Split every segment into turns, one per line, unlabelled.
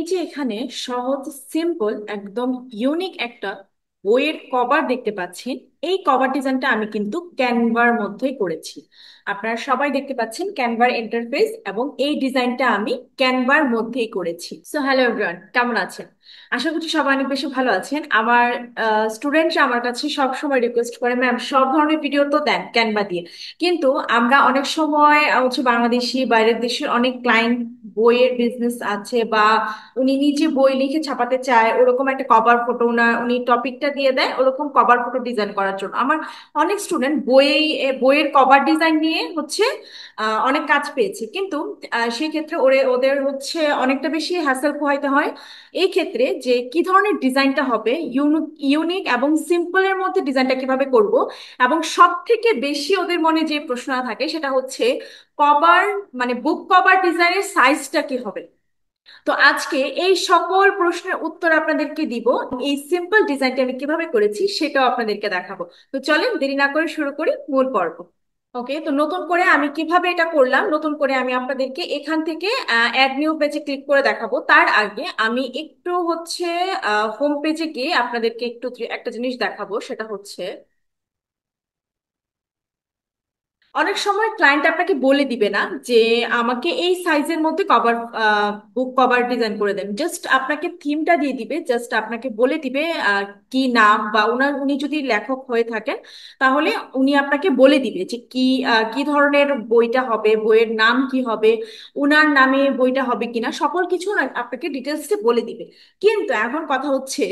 এই যে এখানে সহজ সিম্পল একদম ইউনিক একটা বইয়ের কভার দেখতে পাচ্ছেন। এই কভার ডিজাইনটা আমি কিন্তু ক্যানভার মধ্যেই করেছি। আপনারা সবাই দেখতে পাচ্ছেন ক্যানভার ইন্টারফেস, এবং এই ডিজাইনটা আমি ক্যানভার মধ্যেই করেছি। সো হ্যালো এভরিওয়ান, কেমন আছেন? আশা করছি সবাই অনেক বেশি ভালো আছেন। আমার স্টুডেন্টরা আমার কাছে সব সময় রিকোয়েস্ট করে, ম্যাম সব ধরনের ভিডিও তো দেন ক্যানভা দিয়ে, কিন্তু আমরা অনেক সময় হচ্ছে বাংলাদেশি বাইরের দেশের অনেক ক্লায়েন্ট, বইয়ের বিজনেস আছে বা উনি নিজে বই লিখে ছাপাতে চায়, ওরকম একটা কভার ফটো উনি টপিকটা দিয়ে দেয় ওরকম কভার ফটো ডিজাইন করার জন্য। আমার অনেক স্টুডেন্ট বইয়ের কভার ডিজাইন নিয়ে হচ্ছে অনেক কাজ পেয়েছে, কিন্তু সেই ক্ষেত্রে ওদের হচ্ছে অনেকটা বেশি হ্যাসেল পোহাইতে হয়। এই ক্ষেত্রে যে কি ধরনের ডিজাইনটা হবে, ইউনিক এবং সিম্পলের মধ্যে ডিজাইনটা কিভাবে করব, এবং সব থেকে বেশি ওদের মনে যে প্রশ্নটা থাকে সেটা হচ্ছে কভার, মানে বুক কভার ডিজাইনের সাইজটা কি হবে। তো আজকে এই সকল প্রশ্নের উত্তর আপনাদেরকে দিব। এই সিম্পল ডিজাইনটা আমি কিভাবে করেছি সেটাও আপনাদেরকে দেখাবো। তো চলেন দেরি না করে শুরু করি মূল পর্ব। ওকে, তো নতুন করে আমি কিভাবে এটা করলাম, নতুন করে আমি আপনাদেরকে এখান থেকে অ্যাড নিউ পেজে ক্লিক করে দেখাবো। তার আগে আমি একটু হচ্ছে হোম পেজে গিয়ে আপনাদেরকে একটু একটা জিনিস দেখাবো, সেটা হচ্ছে অনেক সময় ক্লায়েন্ট আপনাকে বলে দিবে না যে আমাকে এই সাইজের মধ্যে কভার, বুক কভার ডিজাইন করে দেন। জাস্ট আপনাকে থিমটা দিয়ে দিবে, জাস্ট আপনাকে বলে দিবে কি নাম, বা উনি যদি লেখক হয়ে থাকেন তাহলে উনি আপনাকে বলে দিবে যে কি ধরনের বইটা হবে, বইয়ের নাম কি হবে, উনার নামে বইটা হবে কিনা, সকল কিছু না আপনাকে ডিটেলসে বলে দিবে। কিন্তু এখন কথা হচ্ছে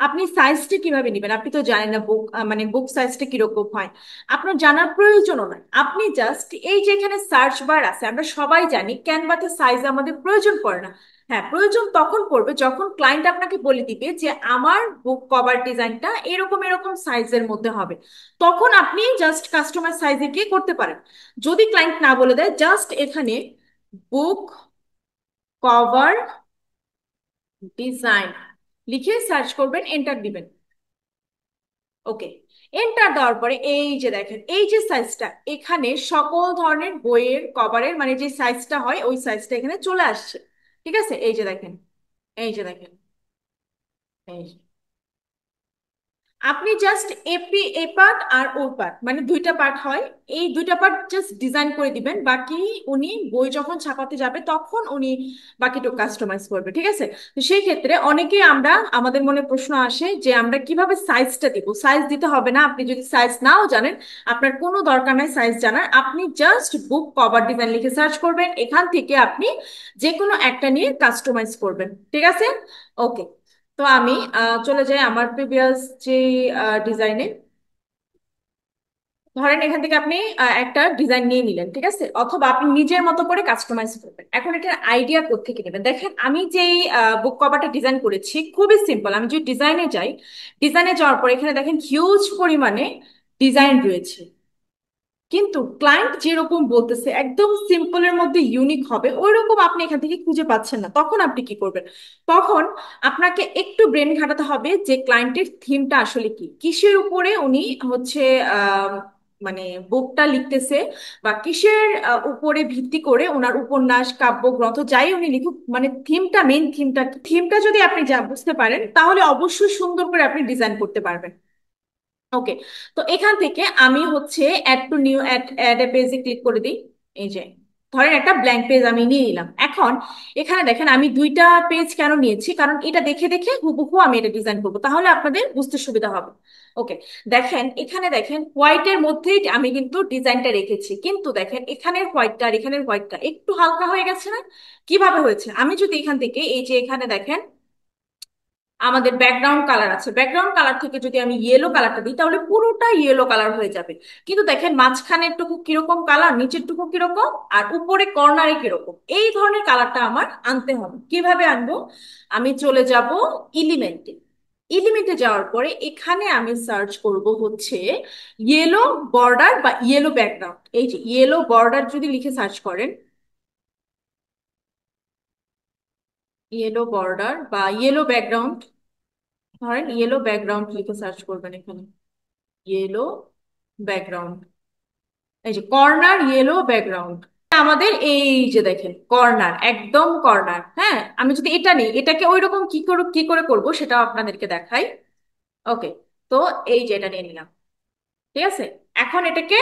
আপনি সাইজটা কিভাবে নেবেন, আপনি তো জানেন না বুক, মানে বুক সাইজটা কিরকম হয়। আপনার জানার প্রয়োজনও নাই, আপনি জাস্ট এই যে এখানে সার্চ বার আছে, আমরা সবাই জানি ক্যানভাতে সাইজ আমাদের প্রয়োজন পড়ে না। হ্যাঁ, প্রয়োজন তখন পড়বে যখন ক্লায়েন্ট আপনাকে বলে দিবে যে আমার বুক কভার ডিজাইনটা এরকম এরকম সাইজের মধ্যে হবে। তখন আপনি জাস্ট কাস্টমার সাইজে গিয়ে করতে পারেন। যদি ক্লায়েন্ট না বলে দেয়, জাস্ট এখানে বুক কভার ডিজাইন লিখে সার্চ করবেন, এন্টার দিবেন। ওকে, এন্টার দেওয়ার পরে এই যে দেখেন এই যে সাইজটা, এখানে সকল ধরনের বইয়ের কভারের মানে যে সাইজটা হয় ওই সাইজটা এখানে চলে আসছে। ঠিক আছে, এই যে দেখেন, এই যে দেখেন, এই যে। আপনি just a part R O part, মানে দুইটা পার্ট হয়, এই দুইটা পার্ট জাস্ট ডিজাইন করে দিবেন। বাকি উনি বই যখন ছাপাতে যাবে তখন উনি বাকিটুকু কাস্টমাইজ করবে। ঠিক আছে, তো সেই ক্ষেত্রে অনেকেই আমরা, আমাদের মনে প্রশ্ন আসে যে আমরা কিভাবে সাইজটা দিব। সাইজ দিতে হবে না, আপনি যদি সাইজ নাও জানেন আপনার কোনো দরকার নাই সাইজ জানার। আপনি জাস্ট বুক কভার ডিজাইন লিখে সার্চ করবেন, এখান থেকে আপনি যে কোনো একটা নিয়ে কাস্টমাইজ করবেন। ঠিক আছে, ওকে। তো আমি চলে যাই আমার প্রিভিয়াস যে ডিজাইনে। ধরেন এখান থেকে আপনি একটা ডিজাইন নিয়ে নিলেন, ঠিক আছে, অথবা আপনি নিজের মতো করে কাস্টমাইজ করবেন। এখন এটার আইডিয়া কোত্থেকে নেবেন, দেখেন আমি যেই বুক কভারটা ডিজাইন করেছি খুবই সিম্পল। আমি যদি ডিজাইনে যাই, ডিজাইনে যাওয়ার পর এখানে দেখেন হিউজ পরিমাণে ডিজাইন রয়েছে, কিন্তু ক্লায়েন্ট যেরকম বলতেছে একদম সিম্পলের মধ্যে ইউনিক হবে ওই রকম আপনি এখান থেকে খুঁজে পাচ্ছেন না। তখন আপনি কি করবেন, তখন আপনাকে একটু ব্রেন খাটাতে হবে যে ক্লায়েন্টের থিমটা আসলে কি, কিসের উপরে উনি হচ্ছে আহ মানে বুকটা লিখতেছে, বা কিসের উপরে ভিত্তি করে ওনার উপন্যাস কাব্য গ্রন্থ যাই উনি লিখুক, মানে থিমটা, মেইন থিমটা, থিমটা যদি আপনি যা বুঝতে পারেন তাহলে অবশ্যই সুন্দর করে আপনি ডিজাইন করতে পারবেন। ওকে, তো এখান থেকে আমি হচ্ছে add to new add a পেজে ক্লিক করে দিই। এই যে ধরেন একটা ব্ল্যাঙ্ক পেজ আমি নিয়ে নিলাম। এখন এখানে দেখেন আমি দুইটা পেজ কেন নিয়েছি, কারণ এটা দেখে দেখে হুবহু আমি এটা ডিজাইন করবো, তাহলে আপনাদের বুঝতে সুবিধা হবে। ওকে, দেখেন এখানে দেখেন হোয়াইটের মধ্যেই আমি কিন্তু ডিজাইনটা রেখেছি, কিন্তু দেখেন এখানের হোয়াইটটা আর এখানের হোয়াইটটা একটু হালকা হয়ে গেছে না? কিভাবে হয়েছে, আমি যদি এখান থেকে এই যে এখানে দেখেন আমাদের ব্যাকগ্রাউন্ড কালার আছে, ব্যাকগ্রাউন্ড কালার থেকে যদি আমি ইয়েলো কালারটা দিই তাহলে পুরোটা ইয়েলো কালার হয়ে যাবে। কিন্তু দেখেন মাঝখানের টুকু কিরকম কালার, নিচের টুকু কিরকম, আর উপরে কর্নারে কিরকম, এই ধরনের কালারটা আমার আনতে হবে। কিভাবে আনবো, আমি চলে যাব এলিমেন্টে। এলিমেন্টে যাওয়ার পরে এখানে আমি সার্চ করব হচ্ছে ইয়েলো বর্ডার বা ইয়েলো ব্যাকগ্রাউন্ড। এই যে ইয়েলো বর্ডার যদি লিখে সার্চ করেন, ইয়েলো বর্ডার বা ইয়েলো ব্যাকগ্রাউন্ড, ধরেন ইয়েলো ব্যাকগ্রাউন্ড লিখে সার্চ করবেন এখানে, ইয়েলো ব্যাকগ্রাউন্ড, এই যে কর্নার ইয়েলো ব্যাকগ্রাউন্ড। আমাদের এই যে দেখেন কর্নার, একদম কর্নার। হ্যাঁ, আমি যদি এটা নিই, এটাকে ওই রকম কি করে করব সেটাও আপনাদেরকে দেখাই। ওকে, তো এই যে এটা নিয়ে নিলাম, ঠিক আছে। এখন এটাকে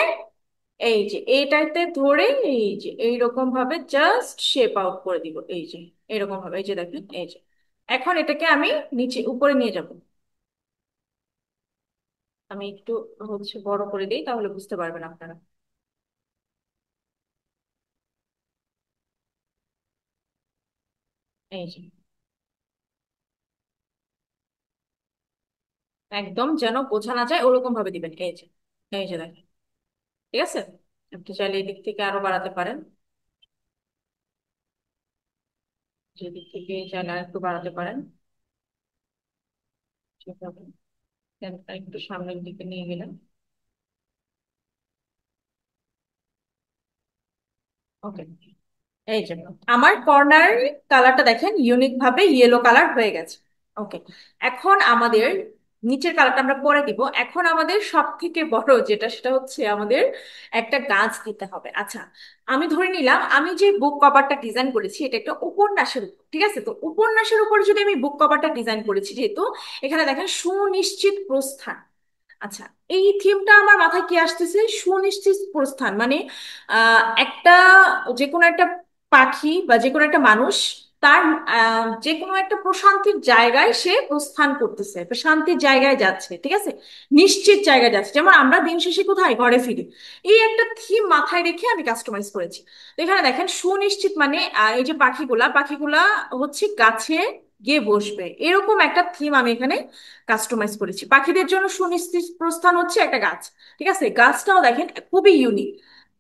এই যে এইটাতে ধরে এই যে এইরকম ভাবে জাস্ট শেপ আউট করে দিব, এই যে এরকম ভাবে, এই যে দেখেন, এই যে। এখন এটাকে আমি নিচে উপরে নিয়ে যাব। আমি একটু বড় করে দিই, তাহলে বুঝতে পারবেন আপনারা। এই যে একদম যেন বোঝা না যায় ওরকম ভাবে দিবেন, এই যে। এই যে দেখেন, ঠিক আছে। আপনি চাইলে এই দিক থেকে আরো বাড়াতে পারেন, যেদিক থেকে চাইলে আর একটু বাড়াতে পারেন, সেভাবে। ফ্যানটা একটু সামনের দিকে নিয়ে গেলেন। ওকে, এই যে আমার কর্নার কালারটা দেখেন ইউনিক ভাবে ইয়েলো কালার হয়ে গেছে। ওকে, এখন আমাদের নিচের কালারটা আমরা পরে দিব। এখন আমাদের সব থেকে বড় যেটা, সেটা হচ্ছে আমাদের একটা গাছ দিতে হবে। আচ্ছা, আমি ধরে নিলাম আমি যে বুক কভারটা ডিজাইন করেছি এটা একটা উপন্যাসের উপর, ঠিক আছে। তো উপন্যাসের উপর যদি আমি বুক কভারটা ডিজাইন করেছি, যেহেতু এখানে দেখেন সুনিশ্চিত প্রস্থান। আচ্ছা, এই থিমটা আমার মাথায় কি আসতেছে, সুনিশ্চিত প্রস্থান মানে একটা, যে কোনো একটা পাখি বা যে কোনো একটা মানুষ তার যে কোনো একটা প্রশান্তির জায়গায় সে প্রস্থান করতেছে, প্রশান্তির জায়গায় যাচ্ছে, ঠিক আছে। নিশ্চিত জায়গায় যাচ্ছে, যেমন আমরা দিন শেষে কোথায় ঘরে ফিরি। এই একটা থিম মাথায় রেখে আমি কাস্টমাইজ করেছি। তো এখানে দেখেন সুনিশ্চিত মানে এই যে পাখিগুলা পাখিগুলা হচ্ছে গাছে গিয়ে বসবে, এরকম একটা থিম আমি এখানে কাস্টমাইজ করেছি। পাখিদের জন্য সুনিশ্চিত প্রস্থান হচ্ছে একটা গাছ, ঠিক আছে। গাছটাও দেখেন খুবই ইউনিক।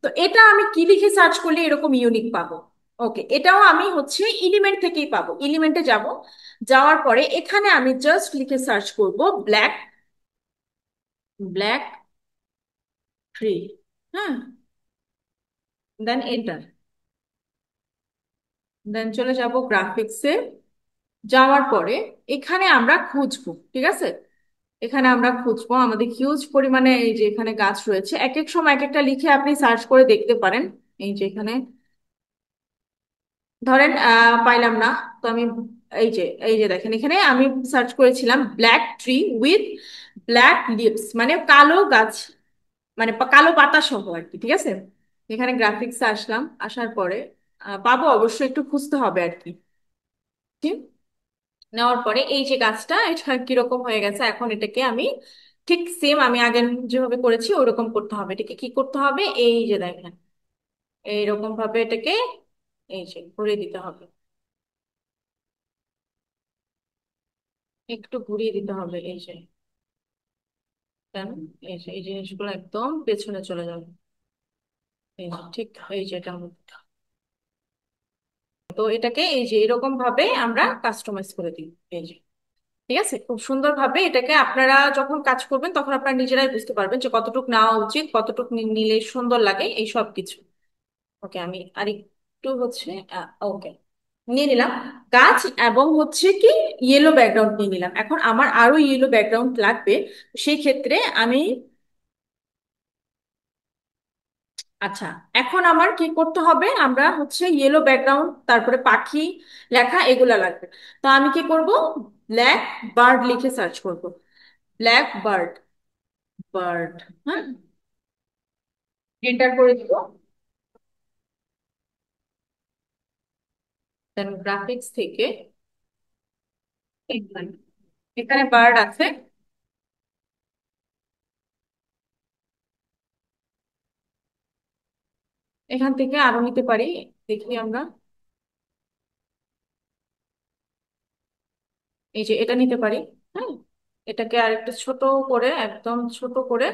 তো এটা আমি কি লিখে সার্চ করলে এরকম ইউনিক পাবো? ওকে, এটাও আমি এলিমেন্ট থেকেই পাবো। এলিমেন্টে যাব, যাওয়ার পরে এখানে আমি জাস্ট লিখে সার্চ করব ব্ল্যাক, ব্ল্যাক ট্রি। হ্যাঁ, দেন এন্টার। দেন চলে যাব গ্রাফিক্সে। যাওয়ার পরে এখানে আমরা খুঁজবো, ঠিক আছে। এখানে আমরা খুঁজবো, আমাদের হিউজ পরিমাণে এই যে এখানে গাছ রয়েছে, এক এক সময় এক একটা লিখে আপনি সার্চ করে দেখতে পারেন। এই যে এখানে ধরেন পাইলাম না, তো আমি এই যে দেখেন এখানে আমি সার্চ করেছিলাম black tree with black leaves, মানে কালো গাছ, মানে কালো পাতা সহ আর কি, ঠিক আছে। এখানে গ্রাফিক্সে আসলাম, আসার পরে পাবো, অবশ্যই একটু খুঁজতে হবে আর কি। ঠিক, নেওয়ার পরে এই যে গাছটা এটা কিরকম হয়ে গেছে, এখন এটাকে আমি ঠিক সেম আমি আগে যেভাবে করেছি ওরকম করতে হবে। এটাকে কি করতে হবে, এই যে দেখেন এইরকম ভাবে এটাকে এই যে ঘুরিয়ে দিতে হবে, একটু ঘুরিয়ে দিতে হবে, এই যে দেন। এই যে এই জিনিসগুলো একদম পেছনে চলে যাবে, এই যে ঠিক এই যে এটা তো এটাকে এই যে এরকম ভাবে আমরা কাস্টমাইজ করে দিই, এই যে। ঠিক আছে, খুব সুন্দর ভাবে এটাকে আপনারা যখন কাজ করবেন তখন আপনারা নিজেরাই বুঝতে পারবেন যে কতটুকু নেওয়া উচিত, কতটুকু নিলে সুন্দর লাগে এই সব কিছু। ওকে, আমি আর একটু ওকে নিয়ে নিলাম গাছ, এবং কি ইয়েলো ব্যাকগ্রাউন্ড নিয়ে নিলাম। এখন আমার আরো ইয়েলো ব্যাকগ্রাউন্ড লাগবে, সেই ক্ষেত্রে আমি আচ্ছা, এখন আমার কি করতে হবে, আমরা ইয়েলো ব্যাকগ্রাউন্ড, তারপরে পাখি লেখা এগুলা লাগবে। তো আমি কি করব, ব্ল্যাক বার্ড লিখে সার্চ করব, ব্ল্যাক বার্ড, বার্ড। হ্যাঁ, এন্টার করে দিব। দেন গ্রাফিক্স থেকে এখানে এখানে বার্ড আছে, এখান থেকে আরো নিতে পারি, দেখি আমরা। এই যে এটা নিতে পারি। হ্যাঁ, এটাকে আর একটু ছোট করে, একদম ছোট করে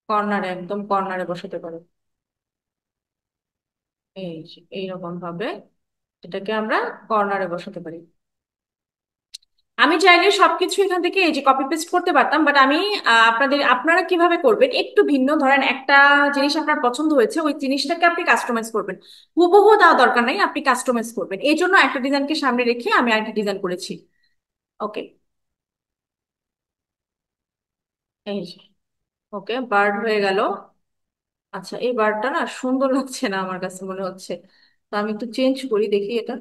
কর্নারে, একদম কর্নারে বসাতে পারি। এই যে এইরকম ভাবে এটাকে আমরা কর্নারে বসাতে পারি। আমি চাইলে সবকিছু এখান থেকে এই যে কপি পেস্ট করতে পারতাম, বাট আমি আপনারা কিভাবে করবেন একটু ভিন্ন। ধরেন একটা জিনিস আপনার পছন্দ হয়েছে, ওই জিনিসটাকে আপনি কাস্টমাইজ করবেন, হুবহু দেওয়া দরকার নাই, আপনি কাস্টমাইজ করবেন। এই জন্য একটা ডিজাইনকে সামনে রেখে আমি আরেকটা ডিজাইন করেছি। ওকে, এই যে ওকে বার্ড হয়ে গেল। আচ্ছা, এই বারটা না সুন্দর লাগছে না আমার কাছে মনে হচ্ছে। তো আমি একটু চেঞ্জ করি, দেখি এটা।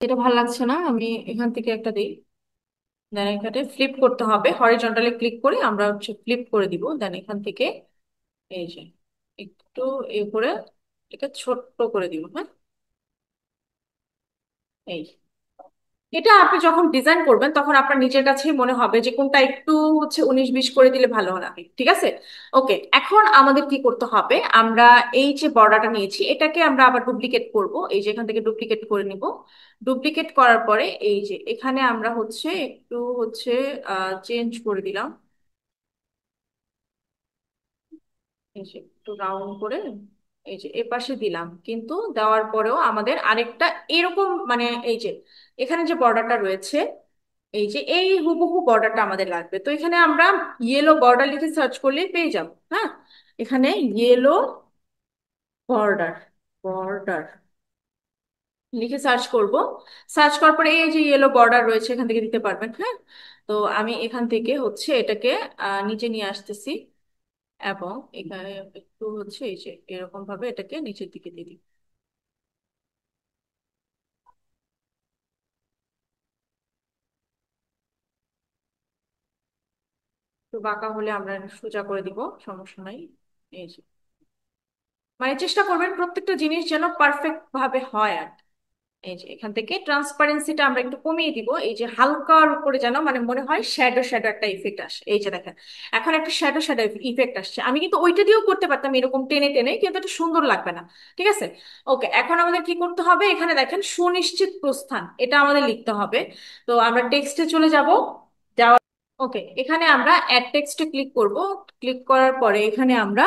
এটা ভালো লাগছে না, আমি এখান থেকে একটা দিই। দেন এখানে ফ্লিপ করতে হবে, হরিজন্টালি ক্লিক করে আমরা হচ্ছে ফ্লিপ করে দিব। দেন এখান থেকে এই যে একটু এ করে এটা ছোট্ট করে দিব, হ্যাঁ। এই, এটা আপনি যখন ডিজাইন করবেন তখন আপনার নিজের কাছেই মনে হবে যে কোনটা একটু হচ্ছে 19-20 করে দিলে ভালো লাগে, ঠিক আছে। ওকে, এখন আমাদের কি করতে হবে, আমরা এই যে বর্ডারটা নিয়েছি এটাকে আমরা আবার ডুপ্লিকেট করব। এই যে এখান থেকে ডুপ্লিকেট করে নিব। ডুপ্লিকেট করার পরে এই যে এখানে আমরা হচ্ছে একটু হচ্ছে চেঞ্জ করে দিলাম। এই যে একটু রাউন্ড করে এই যে এ পাশে দিলাম, কিন্তু দেওয়ার পরেও আমাদের আরেকটা এরকম মানে এই যে এখানে যে বর্ডারটা রয়েছে, এই যে এই হুবহু বর্ডারটা আমাদের লাগবে। তো এখানে আমরা ইয়েলো বর্ডার লিখে সার্চ করলেই পেয়ে যাব, হ্যাঁ। এখানে ইয়েলো বর্ডার, বর্ডার লিখে সার্চ করব। সার্চ করার পরে এই যে ইয়েলো বর্ডার রয়েছে এখান থেকে দিতে পারবেন, হ্যাঁ। তো আমি এখান থেকে হচ্ছে এটাকে নিচে নিয়ে আসতেছি, এবং এখানে একটু হচ্ছে এই যে এরকম ভাবে এটাকে নিচের দিকে দিয়ে দিই। তো বাঁকা হলে আমরা সোজা করে দিব, সমস্যা নাই। এই যে মানে চেষ্টা করবেন প্রত্যেকটা জিনিস যেন পারফেক্ট ভাবে হয় আর কি। এই যে এখান থেকে ট্রান্সপারেন্সিটা আমরা একটু কমিয়ে দিব, এই যে হালকার উপরে যেন মানে মনে হয় শ্যাডো শ্যাডো একটা ইফেক্ট আসে। এই যে দেখেন, এখন একটা শ্যাডো শ্যাডো ইফেক্ট আসছে। আমি কিন্তু ওইটা দিয়েও করতে পারতাম এরকম টেনে টেনে, কিন্তু এটা সুন্দর লাগবে না, ঠিক আছে। ওকে, এখন আমাদের কি করতে হবে, এখানে দেখেন সুনিশ্চিত প্রস্থান, এটা আমাদের লিখতে হবে। তো আমরা টেক্সটে চলে যাব। ওকে, এখানে আমরা অ্যাড টেক্সটে ক্লিক করব। ক্লিক করার পরে এখানে আমরা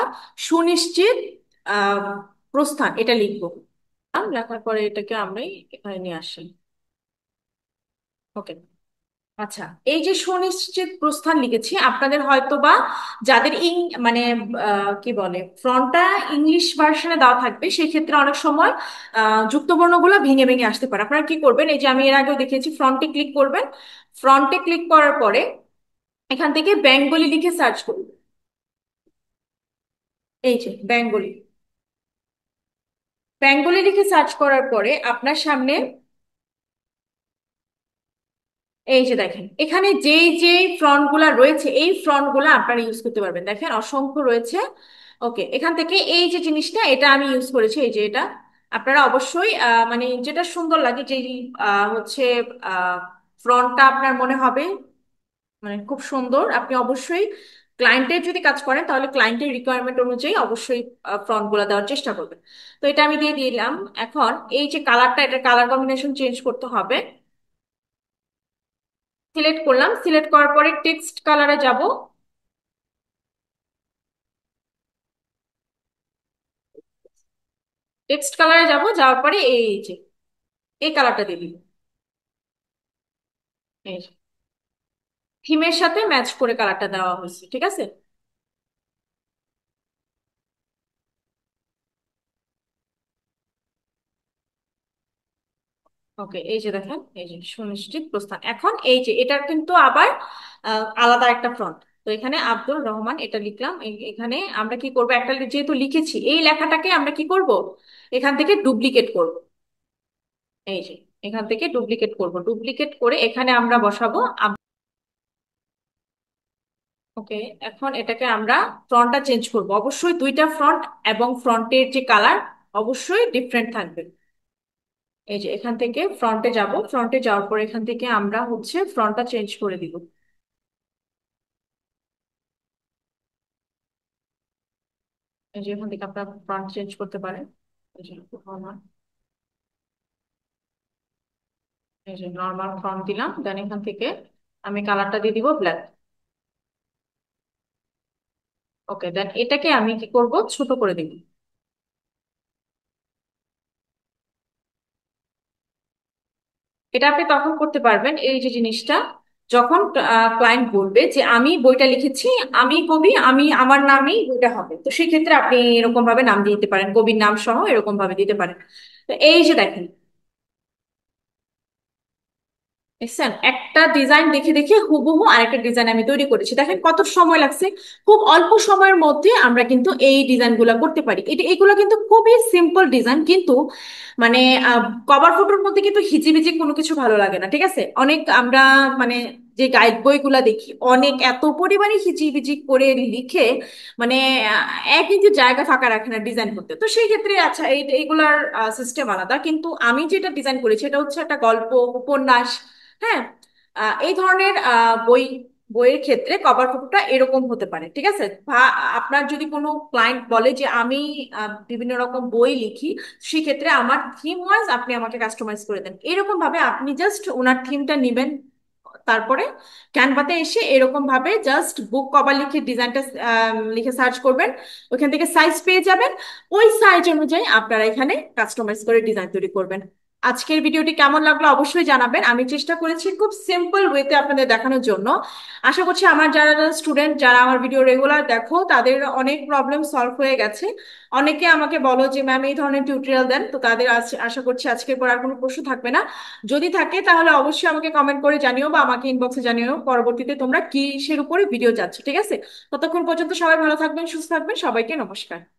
সুনিশ্চিত আহ, প্রস্থান এটা লিখবো। লেখার পরে এটাকে আমরাই এখানে নিয়ে আসি। ওকে, আচ্ছা। এই যে সুনিশ্চিত প্রস্থান লিখেছি, আপনাদের হয়তো বা যাদের মানে কি বলে ফ্রন্টটা ইংলিশ ভার্সনে দেওয়া থাকবে, সেই ক্ষেত্রে অনেক সময় যুক্তবর্ণগুলো ভেঙে ভেঙে আসতে পারে। আপনারা কি করবেন, এই যে আমি এর আগেও দেখেছি, ফ্রন্টে ক্লিক করবেন। ফ্রন্টে ক্লিক করার পরে এখান থেকে বেঙ্গলি লিখে সার্চ করবেন। এই যে বেঙ্গলি, বেঙ্গলি লিখে সার্চ করার পরে আপনার সামনে এই যে দেখেন এখানে যেই যেই ফ্রন্ট গুলা রয়েছে এই ফ্রন্ট গুলা আপনারা ইউজ করতে পারবেন, দেখেন অসংখ্য রয়েছে। ওকে, এখান থেকে এই যে জিনিসটা এটা আমি ইউজ করেছি, এই যে এটা আপনারা অবশ্যই মানে যেটা সুন্দর লাগে, যে হচ্ছে ফ্রন্টটা আপনার মনে হবে মানে খুব সুন্দর, আপনি অবশ্যই ক্লায়েন্টের যদি কাজ করেন তাহলে ক্লায়েন্টের রিকোয়ারমেন্ট অনুযায়ী অবশ্যই ফ্রন্ট গুলা দেওয়ার চেষ্টা করবেন। তো এটা আমি দিয়ে দিলাম। এখন এই যে কালারটা, এটা কালার কম্বিনেশন চেঞ্জ করতে হবে। সিলেক্ট করলাম, সিলেক্ট করার পরে টেক্সট কালারে যাব। টেক্সট কালারে যাব, যাওয়ার পরে এই যে এই কালারটা দিয়ে দিব। এই থিমের সাথে ম্যাচ করে কালারটা দেওয়া হয়েছে, ঠিক আছে। ওকে, এই যে দেখেন এই যে সুনিশ্চিত প্রস্থান, এখন এই যে এটার কিন্তু আবার আলাদা একটা ফ্রন্ট। তো এখানে আব্দুল রহমান এটা লিখলাম। এখানে আমরা কি করব, একটা যেহেতু লিখেছি এই লেখাটাকে আমরা কি করব, এখান থেকে ডুপ্লিকেট করব। এই যে এখান থেকে ডুপ্লিকেট করব, ডুপ্লিকেট করে এখানে আমরা বসাবো। ওকে, এখন এটাকে আমরা ফ্রন্টটা চেঞ্জ করব, অবশ্যই দুইটা ফ্রন্ট এবং ফ্রন্টের যে কালার অবশ্যই ডিফারেন্ট থাকবে। এই যে এখান থেকে ফ্রন্টে যাব, ফ্রন্টে যাওয়ার পর এখান থেকে আমরা হচ্ছে ফ্রন্টটা চেঞ্জ করে দিব। এই যে এখান থেকে আপনারা ফ্রন্ট চেঞ্জ করতে পারেন। এই যে নর্মাল, এই যে নর্মাল ফ্রন্ট দিলাম, দেন এখান থেকে আমি কালারটা দিয়ে দিব ব্ল্যাক। ওকে, দেন এটাকে আমি কি করব, ছোট করে দিব। এটা আপনি তখন করতে পারবেন এই যে জিনিসটা, যখন ক্লায়েন্ট বলবে যে আমি বইটা লিখেছি, আমি কবি, আমি আমার নামেই বইটা হবে, তো সেই ক্ষেত্রে আপনি এরকম ভাবে নাম দিয়ে দিতে পারেন, কবির নাম সহ এরকম ভাবে দিতে পারেন। তো এই যে দেখেন, দেখছেন, একটা ডিজাইন দেখে দেখে হুবহু আরেকটা ডিজাইন আমি তৈরি করেছি। দেখেন কত সময় লাগছে। খুব অল্প সময়ের মধ্যে আমরা কিন্তু এই ডিজাইন গুলা করতে পারি। এগুলো কিন্তু খুবই সিম্পল ডিজাইন, কিন্তু মানে কভার ফটোর মধ্যে কিন্তু হিজিবিজি কোনো কিছু ভালো লাগে না। ঠিক আছে, অনেক আমরা মানে যে গাইড বইগুলা দেখি, অনেক এত পরিমাণে হিজিবিজি করে লিখে, মানে এক ইঞ্চি জায়গা ফাঁকা রাখে না ডিজাইন করতে। তো সেই ক্ষেত্রে আচ্ছা, এইগুলার সিস্টেম আলাদা, কিন্তু আমি যেটা ডিজাইন করেছি এটা হচ্ছে একটা গল্প, উপন্যাস। হ্যাঁ, এই ধরনের বইয়ের ক্ষেত্রে কভার ফটোটা এরকম হতে পারে। ঠিক আছে, বা আপনার যদি কোনো ক্লায়েন্ট বলে যে আমি বিভিন্ন রকম বই লিখি, সেক্ষেত্রে আমার থিম ওয়াইজ আপনি আমাকে কাস্টমাইজ করে দেন, এরকম ভাবে আপনি জাস্ট ওনার থিমটা নিবেন। তারপরে ক্যানভাতে এসে এরকম ভাবে জাস্ট বুক কভার লিখে ডিজাইনটা লিখে সার্চ করবেন, ওইখান থেকে সাইজ পেয়ে যাবেন। ওই সাইজ অনুযায়ী আপনারা এখানে কাস্টমাইজ করে ডিজাইন তৈরি করবেন। আজকের ভিডিওটি কেমন লাগলো অবশ্যই জানাবেন। আমি চেষ্টা করেছি খুব সিম্পল ওয়েতে আপনাদের দেখানোর জন্য। আশা করছি আমার যারা স্টুডেন্ট, যারা আমার ভিডিও রেগুলার দেখো, তাদের অনেক প্রবলেম সলভ হয়ে গেছে। অনেকে আমাকে বলো যে ম্যাম এই ধরনের টিউটোরিয়াল দেন, তো তাদের আশা করছি আজকের পর আর কোনো প্রশ্ন থাকবে না। যদি থাকে তাহলে অবশ্যই আমাকে কমেন্ট করে জানিও বা আমাকে ইনবক্সে জানিও পরবর্তীতে তোমরা কিসের উপরে ভিডিও চাচ্ছ। ঠিক আছে, ততক্ষণ পর্যন্ত সবাই ভালো থাকবেন, সুস্থ থাকবেন, সবাইকে নমস্কার।